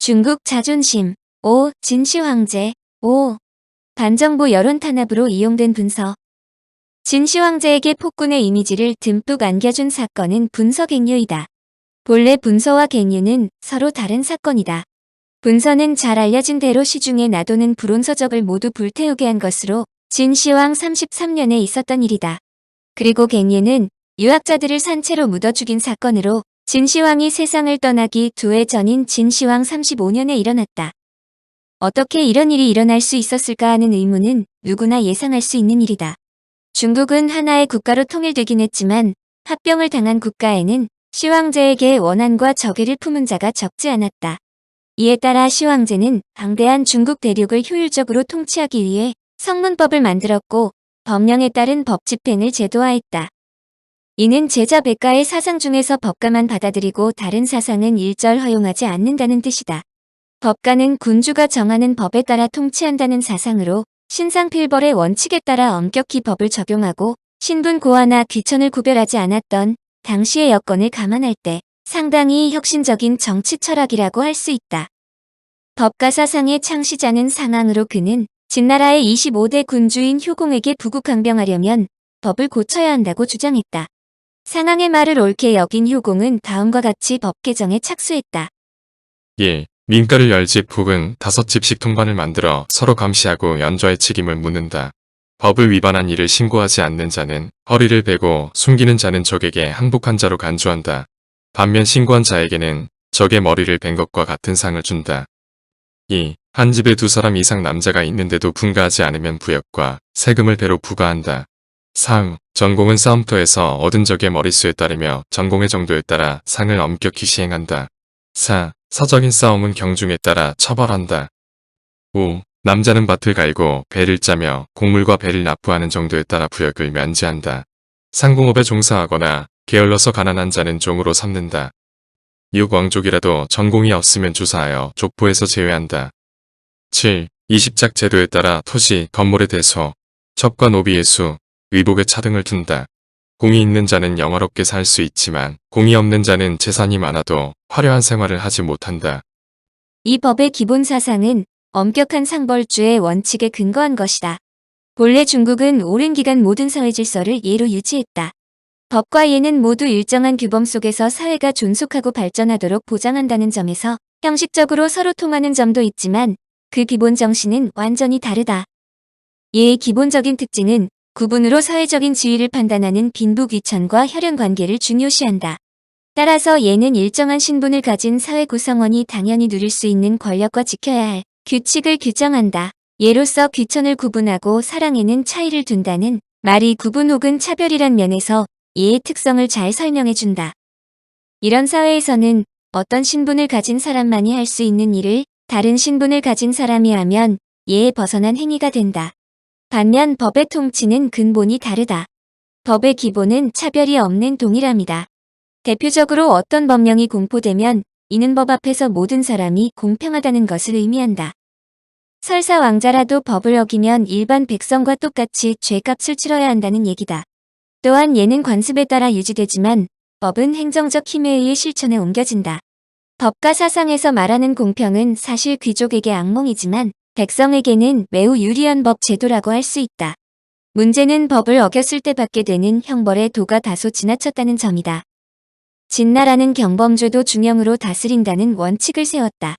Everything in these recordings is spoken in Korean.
중국 자존심. 5. 진시 황제. 5. 반정부 여론 탄압으로 이용된 분서. 진시 황제에게 폭군의 이미지를 듬뿍 안겨준 사건은 분서갱유이다. 본래 분서와 갱유는 서로 다른 사건이다. 분서는 잘 알려진 대로 시중에 나도는 불온서적을 모두 불태우게 한 것으로 진시황 33년에 있었던 일이다. 그리고 갱유는 유학자들을 산채로 묻어 죽인 사건으로 진시황이 세상을 떠나기 2해 전인 진시황 35년에 일어났다. 어떻게 이런 일이 일어날 수 있었을까 하는 의문은 누구나 예상할 수 있는 일이다. 중국은 하나의 국가로 통일되긴 했지만 합병을 당한 국가에는 시황제에게 원한과 적의를 품은 자가 적지 않았다. 이에 따라 시황제는 방대한 중국 대륙을 효율적으로 통치하기 위해 성문법을 만들었고 법령에 따른 법 집행을 제도화했다. 이는 제자 백가의 사상 중에서 법가만 받아들이고 다른 사상은 일절 허용하지 않는다는 뜻이다. 법가는 군주가 정하는 법에 따라 통치한다는 사상으로 신상필벌의 원칙에 따라 엄격히 법을 적용하고 신분 고하나 귀천을 구별하지 않았던 당시의 여건을 감안할 때 상당히 혁신적인 정치 철학이라고 할 수 있다. 법가 사상의 창시자는 상황으로 그는 진나라의 25대 군주인 효공에게 부국항병하려면 법을 고쳐야 한다고 주장했다. 상황의 말을 옳게 여긴 효공은 다음과 같이 법 개정에 착수했다. 1. 민가를 10집 북은 5집씩 통반을 만들어 서로 감시하고 연좌의 책임을 묻는다. 법을 위반한 일을 신고하지 않는 자는 허리를 베고 숨기는 자는 적에게 항복한 자로 간주한다. 반면 신고한 자에게는 적의 머리를 벤 것과 같은 상을 준다. 2. 한 집에 2사람 이상 남자가 있는데도 분가하지 않으면 부역과 세금을 배로 부과한다. 3. 전공은 싸움터에서 얻은 적의 머릿수에 따르며 전공의 정도에 따라 상을 엄격히 시행한다. 4. 사적인 싸움은 경중에 따라 처벌한다. 5. 남자는 밭을 갈고 배를 짜며 곡물과 배를 납부하는 정도에 따라 부역을 면제한다. 상공업에 종사하거나 게을러서 가난한 자는 종으로 삼는다. 6. 왕족이라도 전공이 없으면 주사하여 족보에서 제외한다. 7. 20작 제도에 따라 토지, 건물의 대소, 첩과 노비의 수, 의복의 차 등을 둔다. 공이 있는 자는 영화롭게 살 수 있지만 공이 없는 자는 재산이 많아도 화려한 생활을 하지 못한다. 이 법의 기본 사상은 엄격한 상벌주의 원칙에 근거한 것이다. 본래 중국은 오랜 기간 모든 사회 질서를 예로 유지했다. 법과 예는 모두 일정한 규범 속에서 사회가 존속하고 발전하도록 보장한다는 점에서 형식적으로 서로 통하는 점도 있지만 그 기본 정신은 완전히 다르다. 예의 기본적인 특징은 구분으로 사회적인 지위를 판단하는 빈부귀천과 혈연관계를 중요시한다. 따라서 예는 일정한 신분을 가진 사회 구성원이 당연히 누릴 수 있는 권력과 지켜야 할 규칙을 규정한다. 예로서 귀천을 구분하고 사랑에는 차이를 둔다는 말이 구분 혹은 차별이란 면에서 예의 특성을 잘 설명해준다. 이런 사회에서는 어떤 신분을 가진 사람만이 할 수 있는 일을 다른 신분을 가진 사람이 하면 예에 벗어난 행위가 된다. 반면 법의 통치는 근본이 다르다. 법의 기본은 차별이 없는 동일함이다. 대표적으로 어떤 법령이 공포되면 이는 법 앞에서 모든 사람이 공평하다는 것을 의미한다. 설사 왕자라도 법을 어기면 일반 백성과 똑같이 죄값을 치러야 한다는 얘기다. 또한 예는 관습에 따라 유지되지만 법은 행정적 힘에 의해 실천에 옮겨진다. 법과 사상에서 말하는 공평은 사실 귀족에게 악몽이지만 백성에게는 매우 유리한 법 제도라고 할 수 있다. 문제는 법을 어겼을 때 받게 되는 형벌의 도가 다소 지나쳤다는 점이다. 진나라는 경범죄도 중형으로 다스린다는 원칙을 세웠다.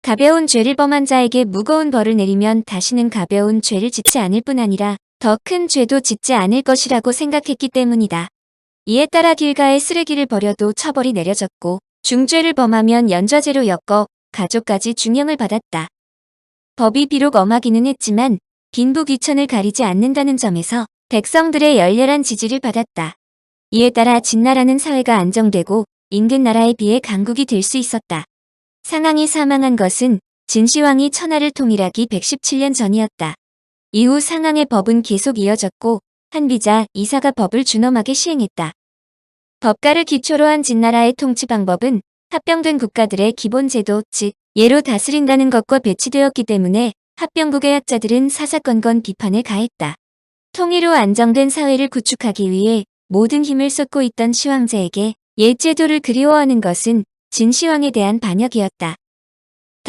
가벼운 죄를 범한 자에게 무거운 벌을 내리면 다시는 가벼운 죄를 짓지 않을 뿐 아니라 더 큰 죄도 짓지 않을 것이라고 생각했기 때문이다. 이에 따라 길가에 쓰레기를 버려도 처벌이 내려졌고 중죄를 범하면 연좌제로 엮어 가족까지 중형을 받았다. 법이 비록 엄하기는 했지만 빈부귀천을 가리지 않는다는 점에서 백성들의 열렬한 지지를 받았다. 이에 따라 진나라는 사회가 안정되고 인근 나라에 비해 강국이 될 수 있었다. 상황이 사망한 것은 진시황이 천하를 통일하기 117년 전이었다. 이후 상황의 법은 계속 이어졌고 한비자 이사가 법을 준엄하게 시행했다. 법가를 기초로 한 진나라의 통치 방법은 합병된 국가들의 기본 제도 즉 예로 다스린다는 것과 배치되었기 때문에 합병국의 학자들은 사사건건 비판을 가했다. 통일 후 안정된 사회를 구축하기 위해 모든 힘을 쏟고 있던 시황제에게 옛 제도를 그리워하는 것은 진시황에 대한 반역이었다.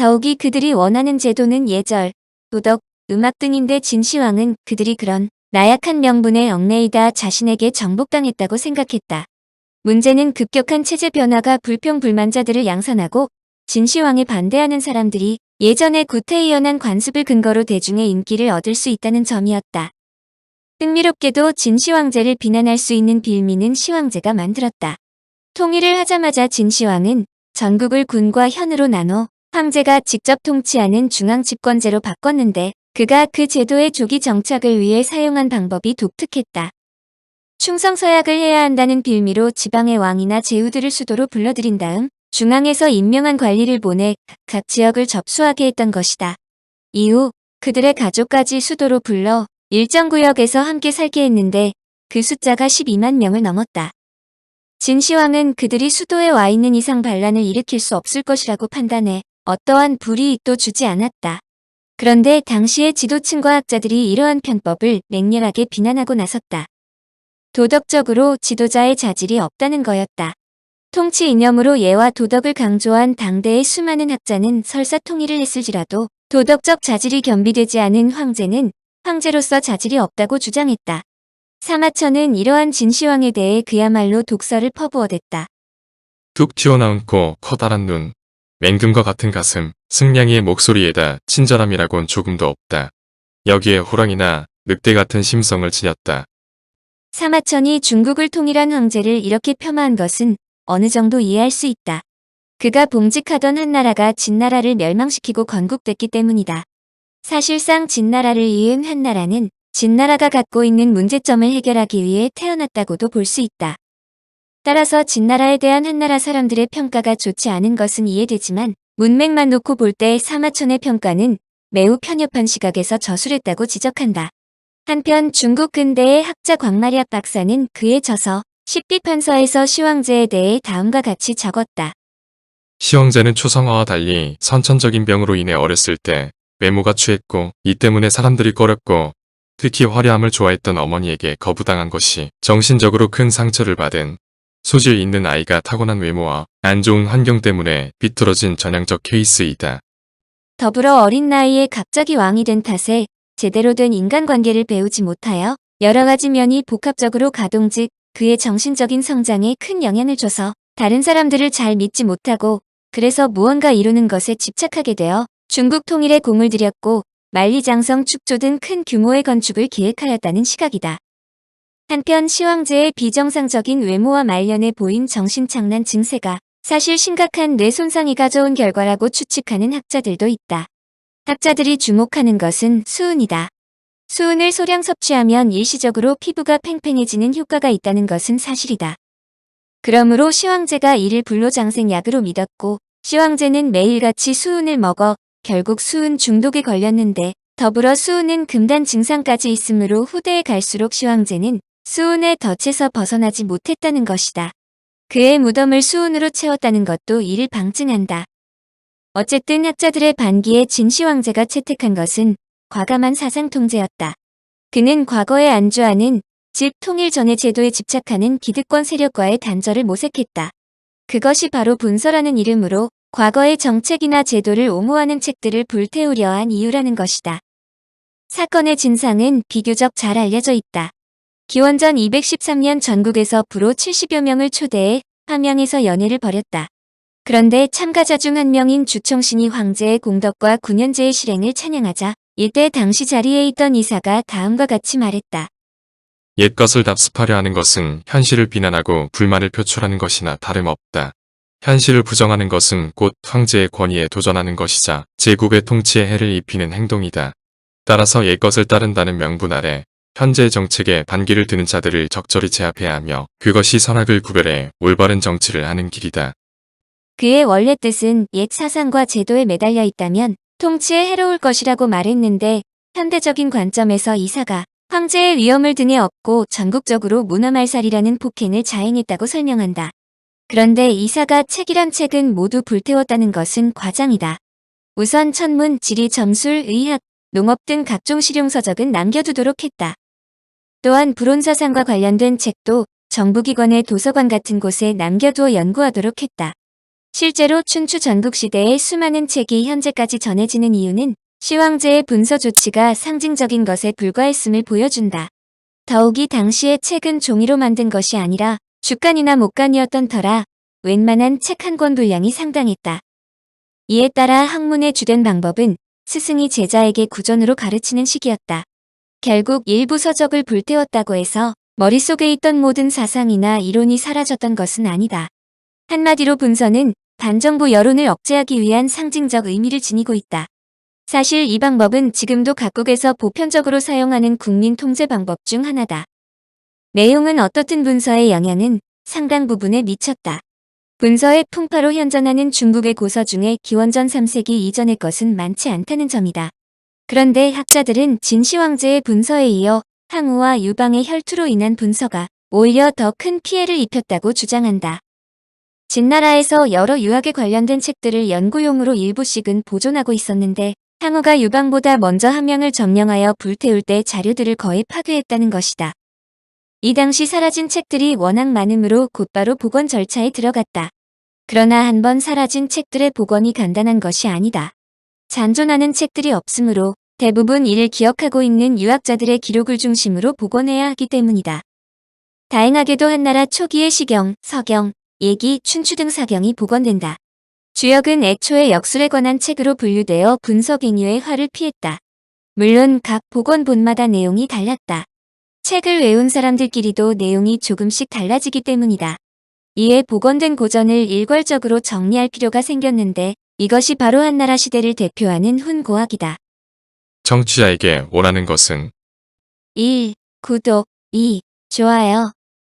더욱이 그들이 원하는 제도는 예절, 도덕, 음악 등인데 진시황은 그들이 그런 나약한 명분에 얽매이다 자신에게 정복당했다고 생각했다. 문제는 급격한 체제 변화가 불평불만자들을 양산하고 진시황에 반대하는 사람들이 예전의 구태의연한 관습을 근거로 대중의 인기를 얻을 수 있다는 점이었다. 흥미롭게도 진시황제를 비난할 수 있는 빌미는 시황제가 만들었다. 통일을 하자마자 진시황은 전국을 군과 현으로 나눠 황제가 직접 통치하는 중앙집권제로 바꿨는데 그가 그 제도의 조기 정착을 위해 사용한 방법이 독특했다. 충성서약을 해야 한다는 빌미로 지방의 왕이나 제후들을 수도로 불러들인 다음 중앙에서 임명한 관리를 보내 각 지역을 접수하게 했던 것이다. 이후 그들의 가족까지 수도로 불러 일정 구역에서 함께 살게 했는데 그 숫자가 12만 명을 넘었다. 진시황은 그들이 수도에 와 있는 이상 반란을 일으킬 수 없을 것이라고 판단해 어떠한 불이익도 주지 않았다. 그런데 당시의 지도층과 학자들이 이러한 편법을 맹렬하게 비난하고 나섰다. 도덕적으로 지도자의 자질이 없다는 거였다. 통치 이념으로 예와 도덕을 강조한 당대의 수많은 학자는 설사 통일을 했을지라도 도덕적 자질이 겸비되지 않은 황제는 황제로서 자질이 없다고 주장했다. 사마천은 이러한 진시황에 대해 그야말로 독설을 퍼부어댔다. 툭 튀어나온 코, 커다란 눈, 맹금과 같은 가슴, 승냥이의 목소리에다 친절함이라곤 조금도 없다. 여기에 호랑이나 늑대 같은 심성을 지녔다. 사마천이 중국을 통일한 황제를 이렇게 폄하한 것은 어느 정도 이해할 수 있다. 그가 봉직하던 한나라가 진나라를 멸망시키고 건국됐기 때문이다. 사실상 진나라를 이은 한나라는 진나라가 갖고 있는 문제점을 해결하기 위해 태어났다고도 볼 수 있다. 따라서 진나라에 대한 한나라 사람들의 평가가 좋지 않은 것은 이해되지만 문맥만 놓고 볼 때 사마천의 평가는 매우 편협한 시각에서 저술했다고 지적한다. 한편 중국 근대의 학자 광마리학 박사는 그의 저서 십비판서에서 시황제에 대해 다음과 같이 적었다. 시황제는 초성화와 달리 선천적인 병으로 인해 어렸을 때 외모가 취했고 이 때문에 사람들이 꺼렸고 특히 화려함을 좋아했던 어머니에게 거부당한 것이 정신적으로 큰 상처를 받은 소질 있는 아이가 타고난 외모와 안 좋은 환경 때문에 비뚤어진 전형적 케이스이다. 더불어 어린 나이에 갑자기 왕이 된 탓에 제대로 된 인간관계를 배우지 못하여 여러 가지 면이 복합적으로 가동직 그의 정신적인 성장에 큰 영향을 줘서 다른 사람들을 잘 믿지 못하고 그래서 무언가 이루는 것에 집착하게 되어 중국 통일에 공을 들였고 만리장성 축조 등 큰 규모의 건축을 기획하였다는 시각이다. 한편 시황제의 비정상적인 외모와 말년에 보인 정신착란 증세가 사실 심각한 뇌 손상이 가져온 결과라고 추측하는 학자들도 있다. 학자들이 주목하는 것은 수은이다. 수은을 소량 섭취하면 일시적으로 피부가 팽팽해지는 효과가 있다는 것은 사실이다. 그러므로 시황제가 이를 불로장생약으로 믿었고 시황제는 매일같이 수은을 먹어 결국 수은 중독에 걸렸는데 더불어 수은은 금단 증상까지 있으므로 후대에 갈수록 시황제는 수은의 덫에서 벗어나지 못했다는 것이다. 그의 무덤을 수은으로 채웠다는 것도 이를 방증한다. 어쨌든 학자들의 반기에 진시황제가 채택한 것은 과감한 사상 통제였다. 그는 과거에 안주하는 즉 통일 전의 제도에 집착하는 기득권 세력과의 단절을 모색했다. 그것이 바로 분서라는 이름으로 과거의 정책이나 제도를 옹호하는 책들을 불태우려 한 이유라는 것이다. 사건의 진상은 비교적 잘 알려져 있다. 기원전 213년 전국에서 부로 70여 명을 초대해 함양에서 연회를 벌였다. 그런데 참가자 중 한 명인 주청신이 황제의 공덕과 군현제의 실행을 찬양하자 이때 당시 자리에 있던 이사가 다음과 같이 말했다. 옛것을 답습하려 하는 것은 현실을 비난하고 불만을 표출하는 것이나 다름없다. 현실을 부정하는 것은 곧 황제의 권위에 도전하는 것이자 제국의 통치에 해를 입히는 행동이다. 따라서 옛것을 따른다는 명분 아래 현재의 정책에 반기를 드는 자들을 적절히 제압해야 하며 그것이 선악을 구별해 올바른 정치를 하는 길이다. 그의 원래 뜻은 옛 사상과 제도에 매달려 있다면 통치에 해로울 것이라고 말했는데 현대적인 관점에서 이사가 황제의 위엄을 등에 업고 전국적으로 문화말살이라는 폭행을 자행했다고 설명한다. 그런데 이사가 책이란 책은 모두 불태웠다는 것은 과장이다. 우선 천문, 지리, 점술, 의학, 농업 등 각종 실용서적은 남겨두도록 했다. 또한 불온사상과 관련된 책도 정부기관의 도서관 같은 곳에 남겨두어 연구하도록 했다. 실제로 춘추 전국시대의 수많은 책이 현재까지 전해지는 이유는 시황제의 문서 조치가 상징적인 것에 불과했음을 보여준다. 더욱이 당시의 책은 종이로 만든 것이 아니라 주간이나 목간이었던 터라 웬만한 책 한 권 분량이 상당했다. 이에 따라 학문의 주된 방법은 스승이 제자에게 구전으로 가르치는 식이었다. 결국 일부 서적을 불태웠다고 해서 머릿속에 있던 모든 사상이나 이론이 사라졌던 것은 아니다. 한마디로 문서는 반정부 여론을 억제하기 위한 상징적 의미를 지니고 있다. 사실 이 방법은 지금도 각국에서 보편적으로 사용하는 국민 통제 방법 중 하나다. 내용은 어떻든 문서의 영향은 상당 부분에 미쳤다. 문서의 풍파로 현존하는 중국의 고서 중에 기원전 3세기 이전의 것은 많지 않다는 점이다. 그런데 학자들은 진시황제의 문서에 이어 항우와 유방의 혈투로 인한 문서가 오히려 더 큰 피해를 입혔다고 주장한다. 진나라에서 여러 유학에 관련된 책들을 연구용으로 일부씩은 보존하고 있었는데 항우가 유방보다 먼저 함양을 점령하여 불태울 때 자료들을 거의 파괴했다는 것이다. 이 당시 사라진 책들이 워낙 많으므로 곧바로 복원 절차에 들어갔다. 그러나 한번 사라진 책들의 복원이 간단한 것이 아니다. 잔존하는 책들이 없으므로 대부분 이를 기억하고 있는 유학자들의 기록을 중심으로 복원해야 하기 때문이다. 다행하게도 한나라 초기의 시경, 서경, 예기, 춘추 등 사경이 복원된다. 주역은 애초에 역술에 관한 책으로 분류되어 분석행위의 화를 피했다. 물론 각 복원본마다 내용이 달랐다. 책을 외운 사람들끼리도 내용이 조금씩 달라지기 때문이다. 이에 복원된 고전을 일괄적으로 정리할 필요가 생겼는데 이것이 바로 한나라 시대를 대표하는 훈고학이다. 청취자에게 원하는 것은 1. 구독 2. 좋아요